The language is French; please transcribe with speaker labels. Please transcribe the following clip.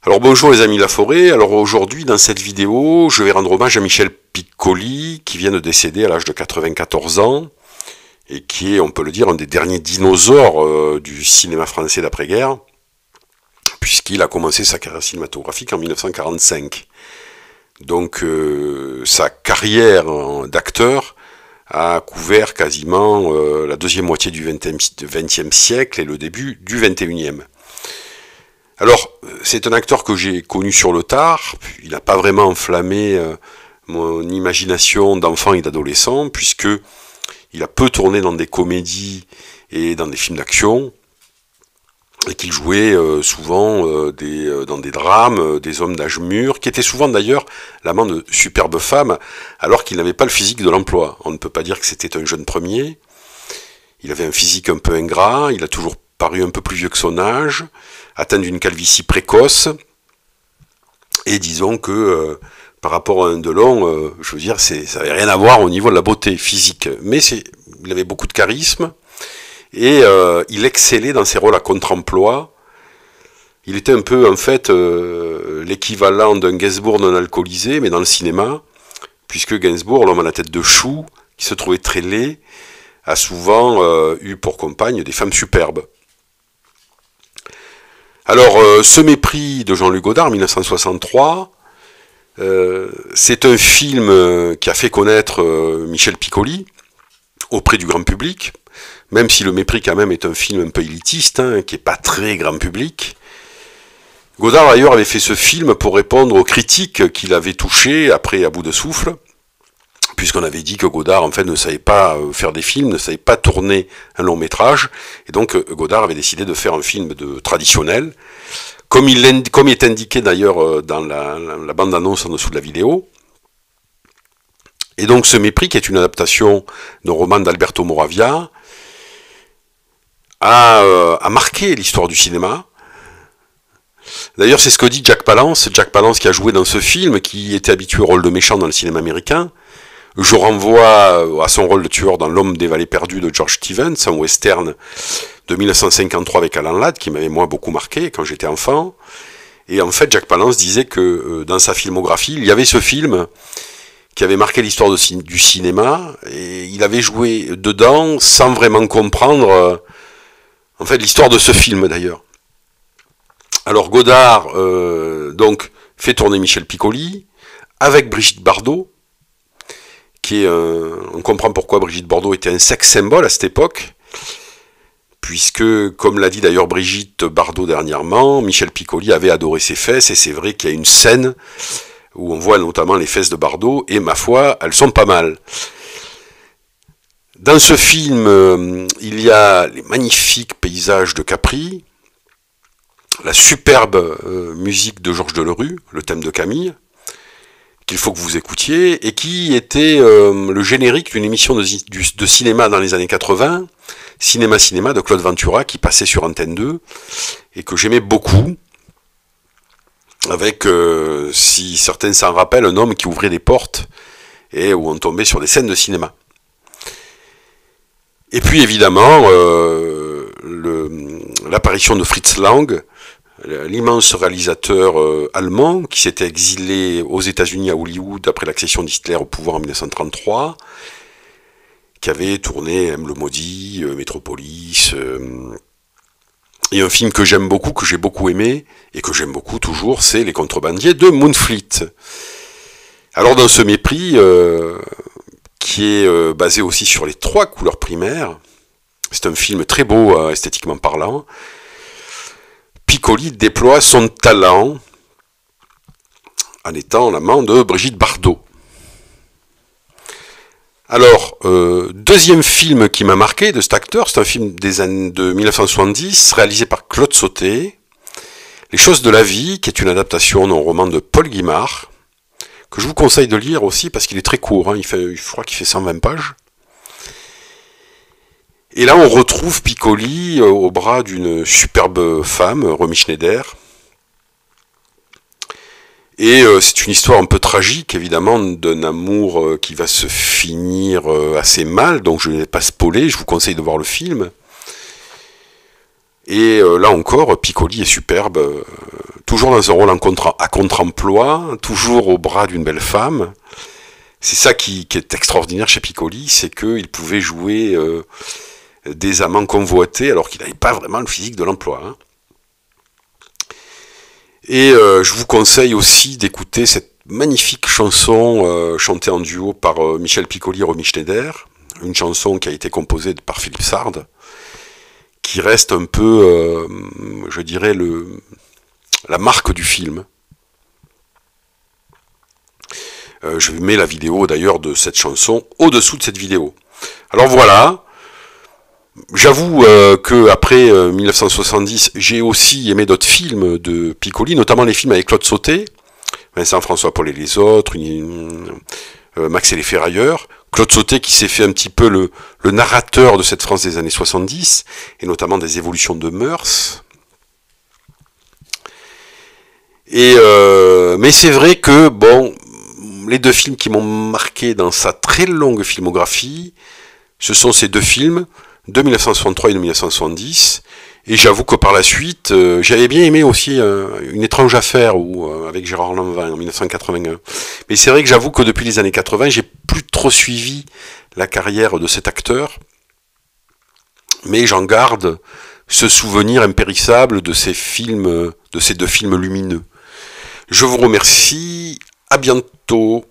Speaker 1: Alors bonjour les amis de la forêt, alors aujourd'hui dans cette vidéo je vais rendre hommage à Michel Piccoli qui vient de décéder à l'âge de 94 ans et qui est, on peut le dire, un des derniers dinosaures du cinéma français d'après-guerre puisqu'il a commencé sa carrière cinématographique en 1945. Donc sa carrière d'acteur a couvert quasiment la deuxième moitié du XXe siècle et le début du XXIe. Alors, c'est un acteur que j'ai connu sur le tard, il n'a pas vraiment enflammé mon imagination d'enfant et d'adolescent, puisque il a peu tourné dans des comédies et dans des films d'action, et qu'il jouait souvent dans des drames, des hommes d'âge mûr, qui étaient souvent d'ailleurs l'amant de superbes femmes, alors qu'il n'avait pas le physique de l'emploi. On ne peut pas dire que c'était un jeune premier, il avait un physique un peu ingrat, il a toujours paru un peu plus vieux que son âge, atteint d'une calvitie précoce, et disons que par rapport à un Delon, je veux dire, ça n'avait rien à voir au niveau de la beauté physique, mais il avait beaucoup de charisme, et il excellait dans ses rôles à contre-emploi. Il était un peu, en fait, l'équivalent d'un Gainsbourg non alcoolisé, mais dans le cinéma, puisque Gainsbourg, l'homme à la tête de chou, qui se trouvait très laid, a souvent eu pour compagne des femmes superbes. Alors, ce mépris de Jean-Luc Godard, 1963, c'est un film qui a fait connaître Michel Piccoli auprès du grand public, même si le mépris quand même est un film un peu élitiste, hein, qui n'est pas très grand public. Godard d'ailleurs avait fait ce film pour répondre aux critiques qu'il avait touchées après À bout de souffle, puisqu'on avait dit que Godard en fait ne savait pas faire des films, ne savait pas tourner un long métrage, et donc Godard avait décidé de faire un film traditionnel, comme il est indiqué d'ailleurs dans la bande-annonce en dessous de la vidéo. Et donc ce mépris, qui est une adaptation d'un roman d'Alberto Moravia, a marqué l'histoire du cinéma. D'ailleurs c'est ce que dit Jack Palance qui a joué dans ce film, qui était habitué au rôle de méchant dans le cinéma américain. Je renvoie à son rôle de tueur dans L'homme des vallées perdues de George Stevens, un western de 1953 avec Alan Ladd, qui m'avait moi beaucoup marqué quand j'étais enfant. Et en fait, Jack Palance disait que dans sa filmographie, il y avait ce film qui avait marqué l'histoire du cinéma, et il avait joué dedans sans vraiment comprendre en fait l'histoire de ce film d'ailleurs. Alors Godard donc fait tourner Michel Piccoli avec Brigitte Bardot, on comprend pourquoi Brigitte Bardot était un sex symbole à cette époque, puisque, comme l'a dit d'ailleurs Brigitte Bardot dernièrement, Michel Piccoli avait adoré ses fesses, et c'est vrai qu'il y a une scène où on voit notamment les fesses de Bardot, et ma foi, elles sont pas mal. Dans ce film, il y a les magnifiques paysages de Capri, la superbe musique de Georges Delerue, le thème de Camille, qu'il faut que vous écoutiez, et qui était le générique d'une émission de cinéma dans les années 80, Cinéma de Claude Ventura, qui passait sur Antenne 2, et que j'aimais beaucoup, avec, si certains s'en rappellent, un homme qui ouvrait des portes, et où on tombait sur des scènes de cinéma. Et puis évidemment, l'apparition de Fritz Lang, l'immense réalisateur allemand qui s'était exilé aux États-Unis à Hollywood après l'accession d'Hitler au pouvoir en 1933, qui avait tourné M. le Maudit, Metropolis, et un film que j'aime beaucoup, que j'ai beaucoup aimé, et que j'aime beaucoup toujours, c'est Les Contrebandiers de Moonfleet. Alors dans ce mépris, qui est basé aussi sur les 3 couleurs primaires, c'est un film très beau esthétiquement parlant, Piccoli déploie son talent en étant l'amant de Brigitte Bardot. Alors, deuxième film qui m'a marqué de cet acteur, c'est un film des années de 1970, réalisé par Claude Sautet, Les choses de la vie, qui est une adaptation d'un roman de Paul Guimard, que je vous conseille de lire aussi parce qu'il est très court, hein, je crois qu'il fait 120 pages. Et là, on retrouve Piccoli au bras d'une superbe femme, Romy Schneider. Et c'est une histoire un peu tragique, évidemment, d'un amour qui va se finir assez mal, donc je ne vais pas spoiler, je vous conseille de voir le film. Et là encore, Piccoli est superbe toujours dans un rôle à contre-emploi, toujours au bras d'une belle femme. C'est ça qui est extraordinaire chez Piccoli, c'est qu'il pouvait jouer des amants convoités alors qu'il n'avait pas vraiment le physique de l'emploi. Hein. Et je vous conseille aussi d'écouter cette magnifique chanson chantée en duo par Michel Piccoli et Romy Schneider, une chanson qui a été composée par Philippe Sard, qui reste un peu, je dirais, la marque du film. Je mets la vidéo d'ailleurs de cette chanson au-dessous de cette vidéo. Alors voilà, j'avoue que après 1970, j'ai aussi aimé d'autres films de Piccoli, notamment les films avec Claude Sautet, Vincent François Paul et les autres, Max et les Ferrailleurs. Claude Sautet qui s'est fait un petit peu le narrateur de cette France des années 70, et notamment des évolutions de mœurs. Mais c'est vrai que, bon, les deux films qui m'ont marqué dans sa très longue filmographie, ce sont ces deux films, de 1963 et de 1970, et j'avoue que par la suite, j'avais bien aimé aussi Une étrange affaire avec Gérard Lanvin en 1981. Mais c'est vrai que j'avoue que depuis les années 80, j'ai plus trop suivi la carrière de cet acteur, mais j'en garde ce souvenir impérissable de ces films, de ces deux films lumineux. Je vous remercie, à bientôt.